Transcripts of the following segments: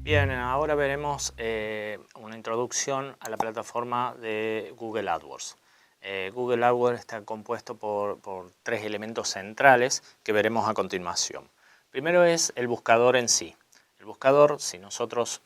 Bien, ahora veremos una introducción a la plataforma de Google AdWords. Google AdWords está compuesto por tres elementos centrales que veremos a continuación. Primero es el buscador en sí. El buscador, si nosotros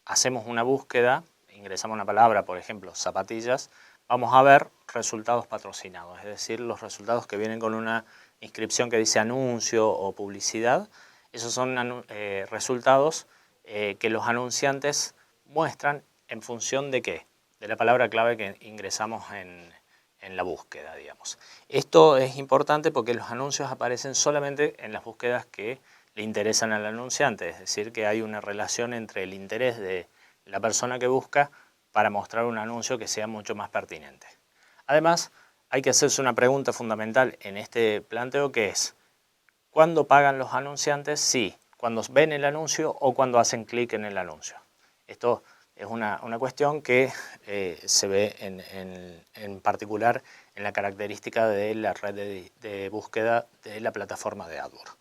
hacemos una búsqueda, ingresamos una palabra, por ejemplo, zapatillas, vamos a ver resultados patrocinados, es decir, los resultados que vienen con una inscripción que dice anuncio o publicidad. Esos son resultados que los anunciantes muestran en función de ¿qué? De la palabra clave que ingresamos en la búsqueda, digamos. Esto es importante porque los anuncios aparecen solamente en las búsquedas que le interesan al anunciante, es decir, que hay una relación entre el interés de la persona que busca para mostrar un anuncio que sea mucho más pertinente. Además, hay que hacerse una pregunta fundamental en este planteo, que es ¿cuándo pagan los anunciantes? Sí, cuando ven el anuncio o cuando hacen clic en el anuncio. Esto es una cuestión que se ve en particular en la característica de la red de búsqueda de la plataforma de AdWords.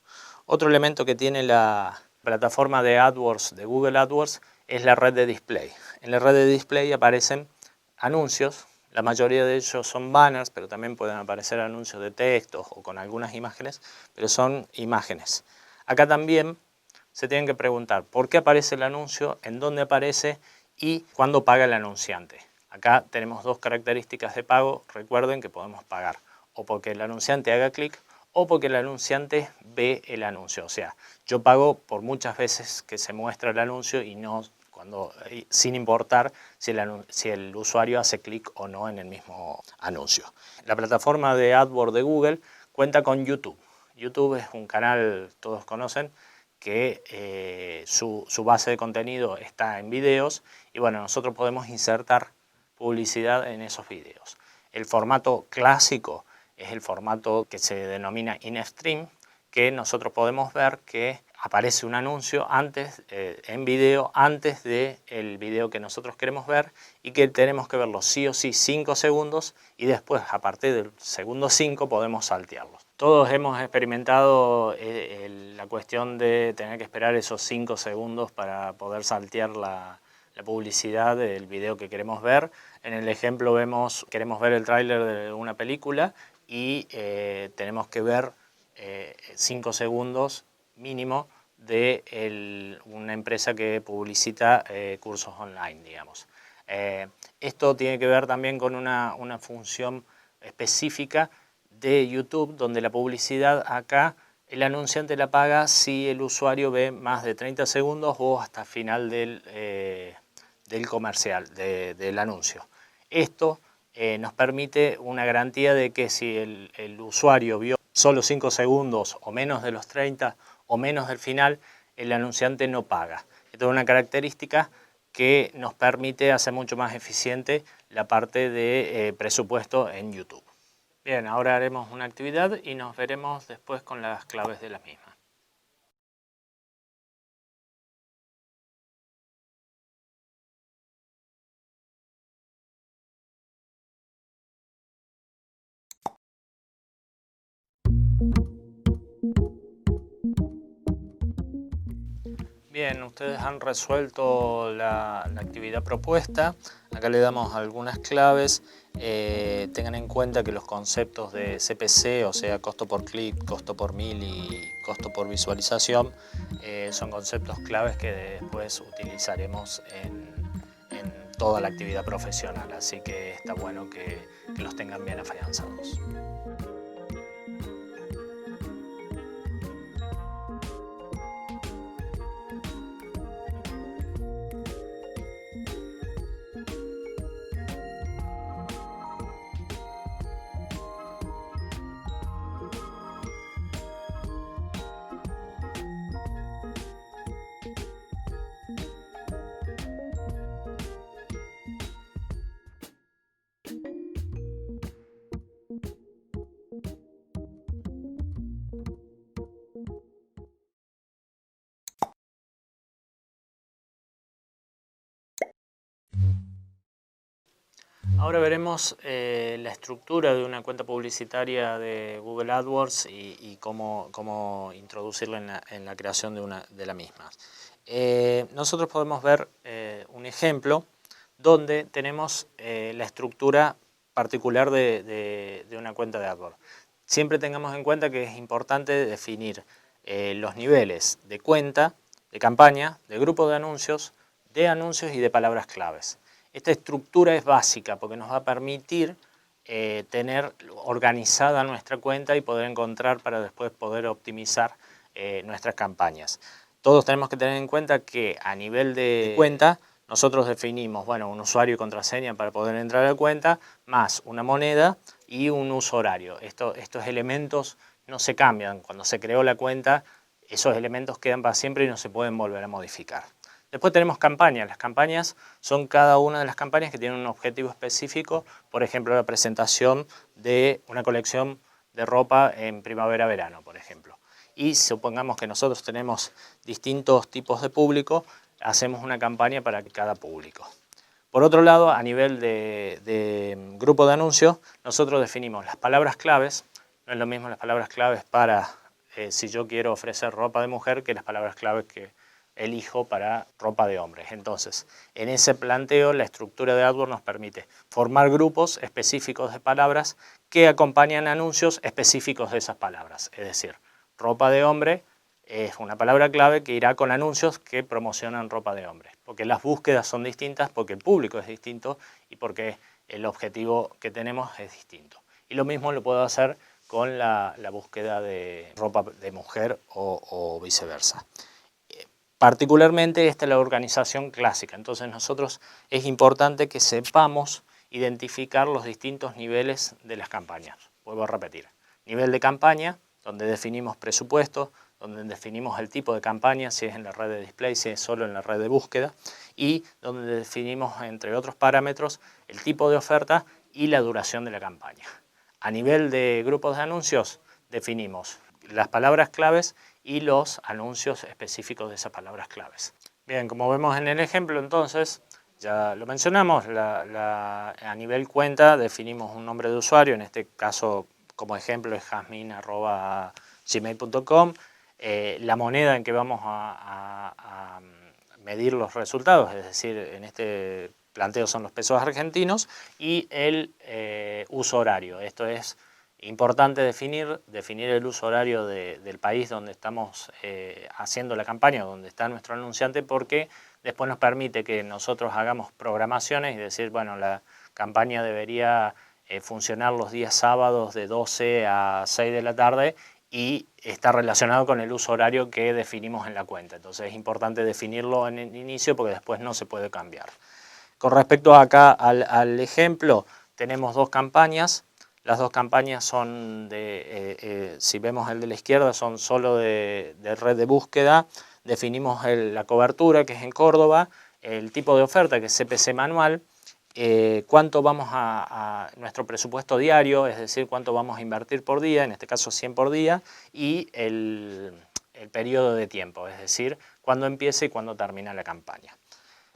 Otro elemento que tiene la plataforma de AdWords, de Google AdWords, es la red de display. En la red de display aparecen anuncios. La mayoría de ellos son banners, pero también pueden aparecer anuncios de textos o con algunas imágenes, pero son imágenes. Acá también se tienen que preguntar por qué aparece el anuncio, en dónde aparece y cuándo paga el anunciante. Acá tenemos dos características de pago. Recuerden que podemos pagar o porque el anunciante haga clic o porque el anunciante ve el anuncio. O sea, yo pago por muchas veces que se muestra el anuncio y no sin importar si el usuario hace clic o no en el mismo anuncio. La plataforma de AdWords de Google cuenta con YouTube. YouTube es un canal, todos conocen, que su base de contenido está en videos y bueno, nosotros podemos insertar publicidad en esos videos. El formato clásico es el formato que se denomina in-stream, que nosotros podemos ver que aparece un anuncio en video antes del video que nosotros queremos ver y que tenemos que verlo sí o sí 5 segundos y después a partir del segundo 5 podemos saltearlo. Todos hemos experimentado la cuestión de tener que esperar esos 5 segundos para poder saltear la publicidad del video que queremos ver. En el ejemplo queremos ver el tráiler de una película y tenemos que ver 5 segundos mínimo de una empresa que publicita cursos online, digamos. Esto tiene que ver también con una función específica de YouTube, donde la publicidad acá el anunciante la paga si el usuario ve más de 30 segundos o hasta el final del comercial, del anuncio. Esto nos permite una garantía de que si el usuario vio solo 5 segundos o menos de los 30 o menos del final, el anunciante no paga. Esto es una característica que nos permite hacer mucho más eficiente la parte de presupuesto en YouTube. Bien, ahora haremos una actividad y nos veremos después con las claves de la misma. Bien, ustedes han resuelto la actividad propuesta. Acá le damos algunas claves. Tengan en cuenta que los conceptos de CPC, o sea, costo por clic, costo por mil y costo por visualización, son conceptos claves que después utilizaremos en toda la actividad profesional. Así que está bueno que los tengan bien afianzados. Ahora veremos la estructura de una cuenta publicitaria de Google AdWords y cómo introducirla en la creación de la misma. nosotros podemos ver un ejemplo donde tenemos la estructura particular de una cuenta de AdWords. Siempre tengamos en cuenta que es importante definir los niveles de cuenta, de campaña, de grupo de anuncios y de palabras claves. Esta estructura es básica porque nos va a permitir tener organizada nuestra cuenta y poder encontrar para después poder optimizar nuestras campañas. Todos tenemos que tener en cuenta que a nivel de cuenta nosotros definimos un usuario y contraseña para poder entrar a la cuenta, más una moneda y un uso horario. Estos elementos no se cambian. Cuando se creó la cuenta, esos elementos quedan para siempre y no se pueden volver a modificar. Después tenemos campañas. Las campañas son cada una de las campañas que tienen un objetivo específico. Por ejemplo, la presentación de una colección de ropa en primavera-verano, por ejemplo. Y supongamos que nosotros tenemos distintos tipos de público, hacemos una campaña para cada público. Por otro lado, a nivel de grupo de anuncios, nosotros definimos las palabras claves. No es lo mismo las palabras claves para si yo quiero ofrecer ropa de mujer que las palabras claves que elijo para ropa de hombres. Entonces, en ese planteo, la estructura de AdWords nos permite formar grupos específicos de palabras que acompañan anuncios específicos de esas palabras. Es decir, ropa de hombre es una palabra clave que irá con anuncios que promocionan ropa de hombre, porque las búsquedas son distintas, porque el público es distinto y porque el objetivo que tenemos es distinto. Y lo mismo lo puedo hacer con la búsqueda de ropa de mujer o viceversa. Particularmente esta es la organización clásica, entonces nosotros es importante que sepamos identificar los distintos niveles de las campañas. Vuelvo a repetir, nivel de campaña, donde definimos presupuesto, donde definimos el tipo de campaña, si es en la red de display, si es solo en la red de búsqueda, y donde definimos, entre otros parámetros, el tipo de oferta y la duración de la campaña. A nivel de grupos de anuncios, definimos las palabras claves y los anuncios específicos de esas palabras claves. Bien, como vemos en el ejemplo, entonces, ya lo mencionamos, a nivel cuenta definimos un nombre de usuario, en este caso, como ejemplo, es jasmin@gmail.com. La moneda en que vamos a medir los resultados, es decir, en este planteo son los pesos argentinos, y el uso horario. Esto es importante definir el uso horario del país donde estamos haciendo la campaña, donde está nuestro anunciante, porque después nos permite que nosotros hagamos programaciones y decir, bueno, la campaña debería funcionar los días sábados de 12 a 6 de la tarde y está relacionado con el uso horario que definimos en la cuenta. Entonces es importante definirlo en el inicio porque después no se puede cambiar. Con respecto acá al ejemplo, tenemos dos campañas. Las dos campañas son si vemos el de la izquierda, son solo de red de búsqueda. Definimos la cobertura, que es en Córdoba, el tipo de oferta, que es CPC manual, cuánto vamos nuestro presupuesto diario, es decir, cuánto vamos a invertir por día, en este caso 100 por día, y el periodo de tiempo, es decir, cuándo empieza y cuándo termina la campaña.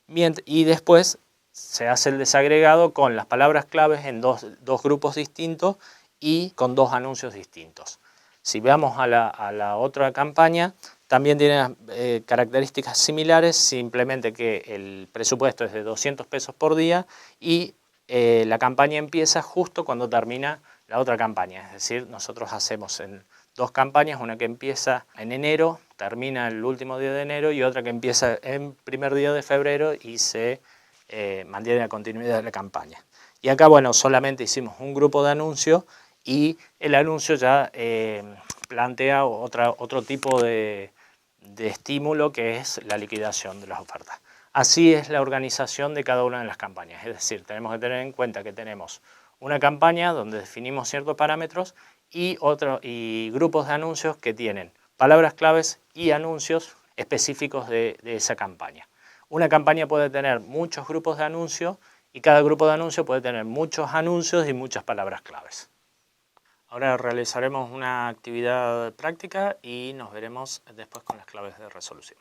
Y después se hace el desagregado con las palabras claves en dos grupos distintos y con dos anuncios distintos. Si veamos a la otra campaña, también tiene características similares, simplemente que el presupuesto es de 200 pesos por día y la campaña empieza justo cuando termina la otra campaña. Es decir, nosotros hacemos en dos campañas, una que empieza en enero, termina el último día de enero, y otra que empieza en primer día de febrero y se mantiene la continuidad de la campaña. Y acá, bueno, solamente hicimos un grupo de anuncios y el anuncio ya plantea otro tipo de estímulo, que es la liquidación de las ofertas. Así es la organización de cada una de las campañas, es decir, tenemos que tener en cuenta que tenemos una campaña donde definimos ciertos parámetros y grupos de anuncios que tienen palabras claves y anuncios específicos de esa campaña. Una campaña puede tener muchos grupos de anuncios y cada grupo de anuncios puede tener muchos anuncios y muchas palabras claves. Ahora realizaremos una actividad práctica y nos veremos después con las claves de resolución.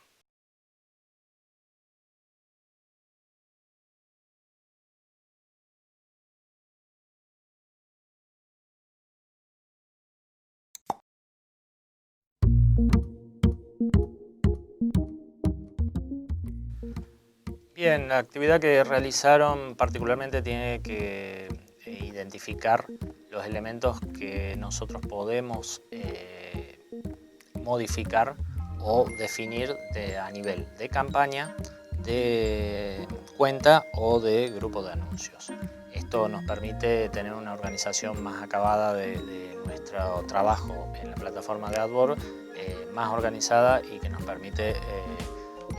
Bien, la actividad que realizaron particularmente tiene que identificar los elementos que nosotros podemos modificar o definir a nivel de campaña, de cuenta o de grupo de anuncios. Esto nos permite tener una organización más acabada de nuestro trabajo en la plataforma de AdWords, más organizada y que nos permite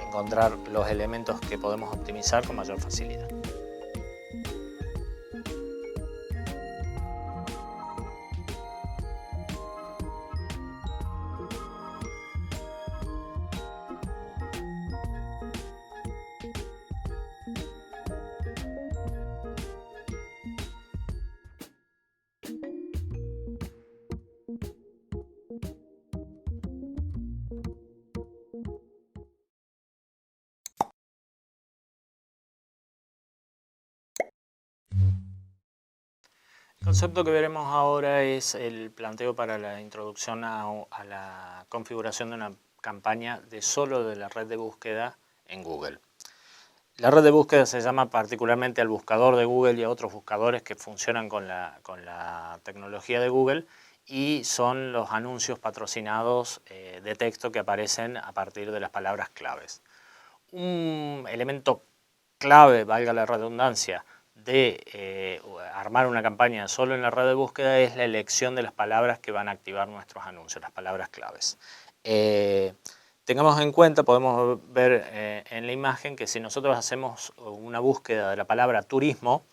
encontrar los elementos que podemos optimizar con mayor facilidad. El concepto que veremos ahora es el planteo para la introducción a la configuración de una campaña solo de la red de búsqueda en Google. La red de búsqueda se llama particularmente al buscador de Google y a otros buscadores que funcionan con la tecnología de Google, y son los anuncios patrocinados de texto que aparecen a partir de las palabras claves. Un elemento clave, valga la redundancia, de armar una campaña solo en la red de búsqueda es la elección de las palabras que van a activar nuestros anuncios, las palabras claves. Tengamos en cuenta, podemos ver en la imagen que si nosotros hacemos una búsqueda de la palabra turismo,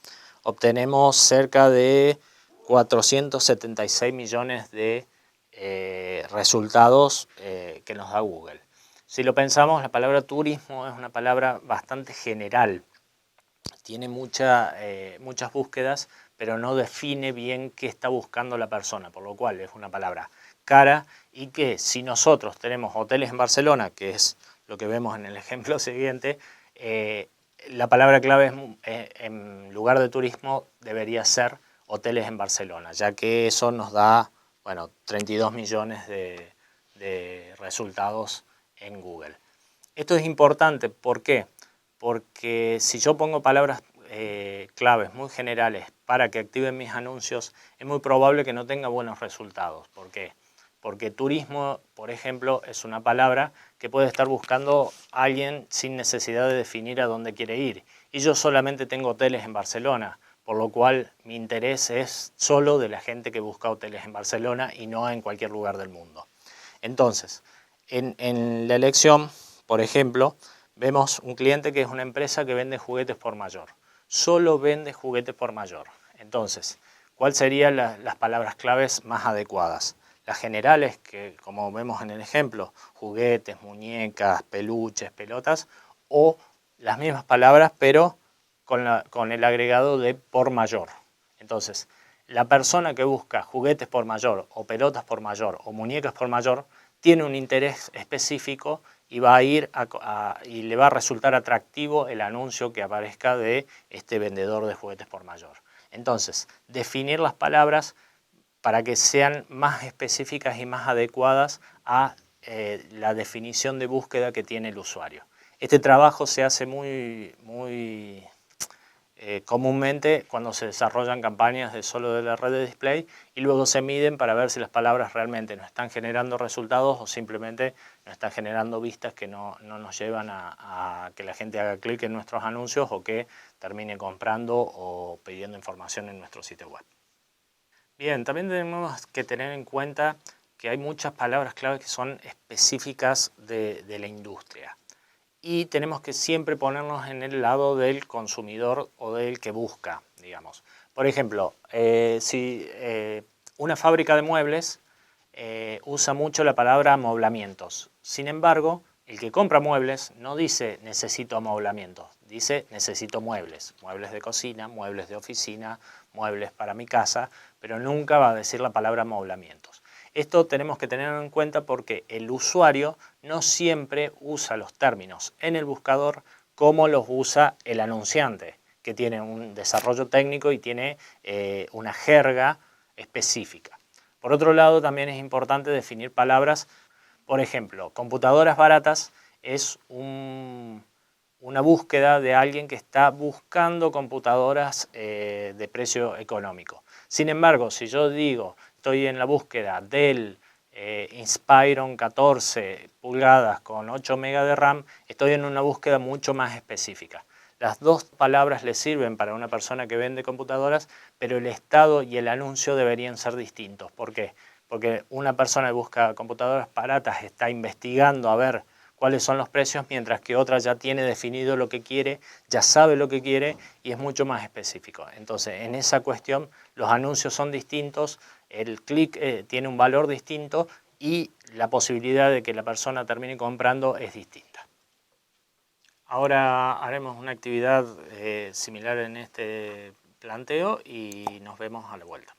obtenemos cerca de 476 millones de resultados que nos da Google. Si lo pensamos, la palabra turismo es una palabra bastante general. Tiene muchas búsquedas, pero no define bien qué está buscando la persona, por lo cual es una palabra cara, y que si nosotros tenemos hoteles en Barcelona, que es lo que vemos en el ejemplo siguiente, la palabra clave en lugar de turismo debería ser hoteles en Barcelona, ya que eso nos da 32 millones de resultados en Google. Esto es importante, ¿por qué? Porque si yo pongo palabras claves muy generales para que activen mis anuncios, es muy probable que no tenga buenos resultados. ¿Por qué? Porque turismo, por ejemplo, es una palabra que puede estar buscando a alguien sin necesidad de definir a dónde quiere ir. Y yo solamente tengo hoteles en Barcelona, por lo cual mi interés es solo de la gente que busca hoteles en Barcelona y no en cualquier lugar del mundo. Entonces, en la elección, por ejemplo, vemos un cliente que es una empresa que vende juguetes por mayor. Solo vende juguetes por mayor. Entonces, ¿cuáles serían las palabras claves más adecuadas? Las generales, que como vemos en el ejemplo, juguetes, muñecas, peluches, pelotas, o las mismas palabras pero con el agregado de por mayor. Entonces, la persona que busca juguetes por mayor o pelotas por mayor o muñecas por mayor tiene un interés específico y va a ir y le va a resultar atractivo el anuncio que aparezca de este vendedor de juguetes por mayor. Entonces, definir las palabras para que sean más específicas y más adecuadas a la definición de búsqueda que tiene el usuario. Este trabajo se hace muy comúnmente cuando se desarrollan campañas solo de la red de display y luego se miden para ver si las palabras realmente nos están generando resultados o simplemente nos están generando vistas que no nos llevan a que la gente haga clic en nuestros anuncios o que termine comprando o pidiendo información en nuestro sitio web. Bien, también tenemos que tener en cuenta que hay muchas palabras clave que son específicas de la industria. Y tenemos que siempre ponernos en el lado del consumidor o del que busca, digamos. Por ejemplo, si una fábrica de muebles usa mucho la palabra amoblamientos. Sin embargo, el que compra muebles no dice necesito amoblamientos, dice necesito muebles. Muebles de cocina, muebles de oficina, muebles para mi casa, pero nunca va a decir la palabra amoblamientos. Esto tenemos que tenerlo en cuenta porque el usuario no siempre usa los términos en el buscador como los usa el anunciante, que tiene un desarrollo técnico y tiene una jerga específica. Por otro lado, también es importante definir palabras. Por ejemplo, computadoras baratas es un una búsqueda de alguien que está buscando computadoras de precio económico. Sin embargo, si yo digo, estoy en la búsqueda del Inspiron 14 pulgadas con 8 MB de RAM, estoy en una búsqueda mucho más específica. Las dos palabras le sirven para una persona que vende computadoras, pero el estado y el anuncio deberían ser distintos. ¿Por qué? Porque una persona que busca computadoras baratas está investigando a ver cuáles son los precios, mientras que otra ya tiene definido lo que quiere, ya sabe lo que quiere y es mucho más específico. Entonces, en esa cuestión, los anuncios son distintos, el clic tiene un valor distinto y la posibilidad de que la persona termine comprando es distinta. Ahora haremos una actividad similar en este planteo y nos vemos a la vuelta.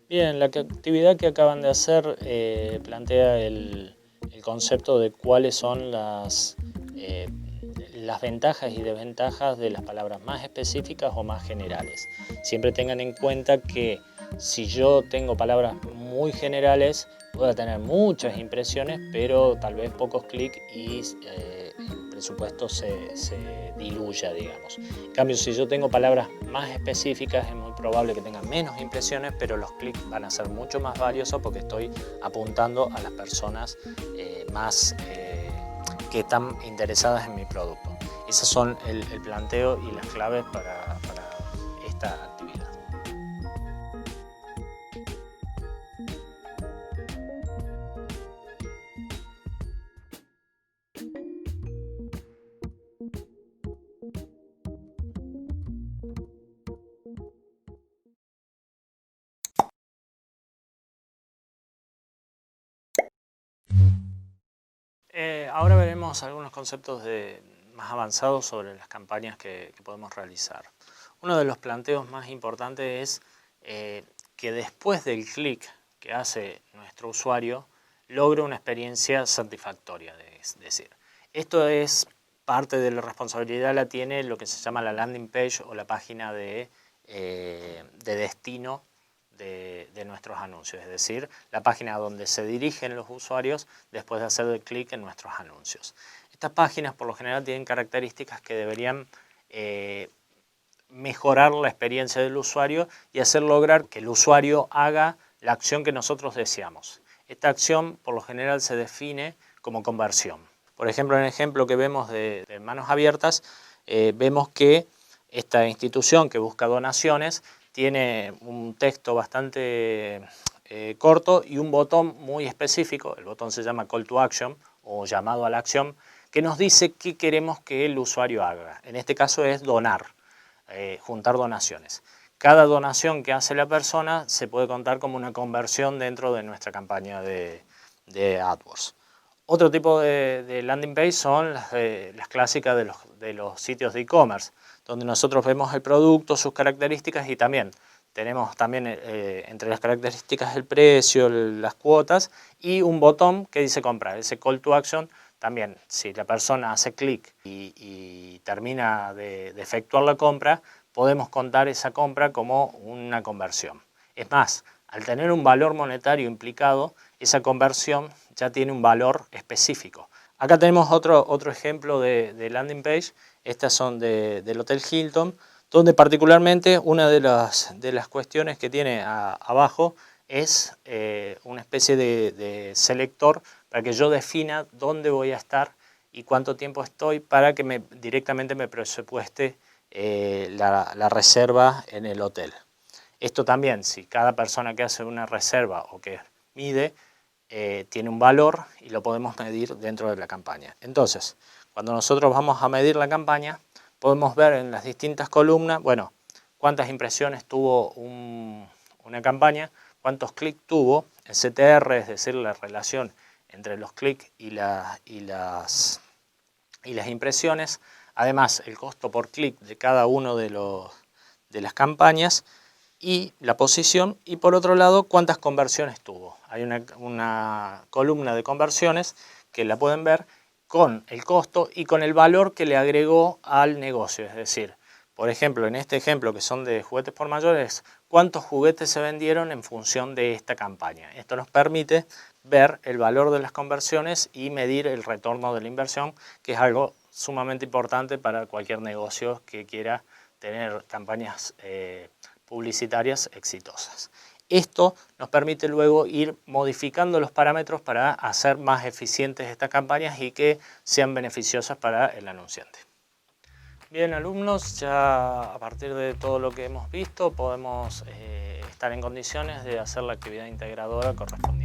Bien, la actividad que acaban de hacer plantea el concepto de cuáles son las ventajas y desventajas de las palabras más específicas o más generales. Siempre tengan en cuenta que si yo tengo palabras muy generales, voy a tener muchas impresiones, pero tal vez pocos clics y el presupuesto se diluya, digamos. En cambio, si yo tengo palabras más específicas, es muy probable que tenga menos impresiones, pero los clics van a ser mucho más valiosos porque estoy apuntando a las personas que están interesadas en mi producto. Esos son el planteo y las claves para esta actividad. Ahora veremos algunos conceptos más avanzados sobre las campañas que podemos realizar. Uno de los planteos más importantes es que después del clic que hace nuestro usuario, logre una experiencia satisfactoria. Es decir, esto es parte de la responsabilidad, la tiene lo que se llama la landing page o la página de destino de nuestros anuncios, es decir, la página donde se dirigen los usuarios después de hacer el clic en nuestros anuncios. Estas páginas por lo general tienen características que deberían mejorar la experiencia del usuario y hacer lograr que el usuario haga la acción que nosotros deseamos. Esta acción por lo general se define como conversión. Por ejemplo, en el ejemplo que vemos de manos abiertas, vemos que esta institución que busca donaciones tiene un texto bastante corto y un botón muy específico. El botón se llama Call to Action o llamado a la acción, que nos dice qué queremos que el usuario haga. En este caso es donar, juntar donaciones. Cada donación que hace la persona se puede contar como una conversión dentro de nuestra campaña de AdWords. Otro tipo de landing page son las clásicas de los sitios de e-commerce, donde nosotros vemos el producto, sus características y también tenemos entre las características el precio, las cuotas y un botón que dice comprar, ese call to action. También, si la persona hace clic y termina de efectuar la compra, podemos contar esa compra como una conversión. Es más, al tener un valor monetario implicado, esa conversión ya tiene un valor específico. Acá tenemos otro ejemplo de landing page. Estas son del Hotel Hilton, donde particularmente una de las cuestiones que tiene abajo es una especie de selector para que yo defina dónde voy a estar y cuánto tiempo estoy para que directamente me presupueste la reserva en el hotel. Esto también, si cada persona que hace una reserva o que mide, tiene un valor y lo podemos medir dentro de la campaña. Entonces, cuando nosotros vamos a medir la campaña, podemos ver en las distintas columnas, bueno, cuántas impresiones tuvo una campaña, cuántos clics tuvo, el CTR, es decir, la relación entre los clics y las impresiones, además el costo por clic de cada uno de las campañas y la posición, y por otro lado cuántas conversiones tuvo. Hay una columna de conversiones que la pueden ver con el costo y con el valor que le agregó al negocio. Es decir, por ejemplo, en este ejemplo que son de juguetes por mayores, cuántos juguetes se vendieron en función de esta campaña. Esto nos permite ver el valor de las conversiones y medir el retorno de la inversión, que es algo sumamente importante para cualquier negocio que quiera tener campañas publicitarias exitosas. Esto nos permite luego ir modificando los parámetros para hacer más eficientes estas campañas y que sean beneficiosas para el anunciante. Bien, alumnos, ya a partir de todo lo que hemos visto podemos estar en condiciones de hacer la actividad integradora correspondiente.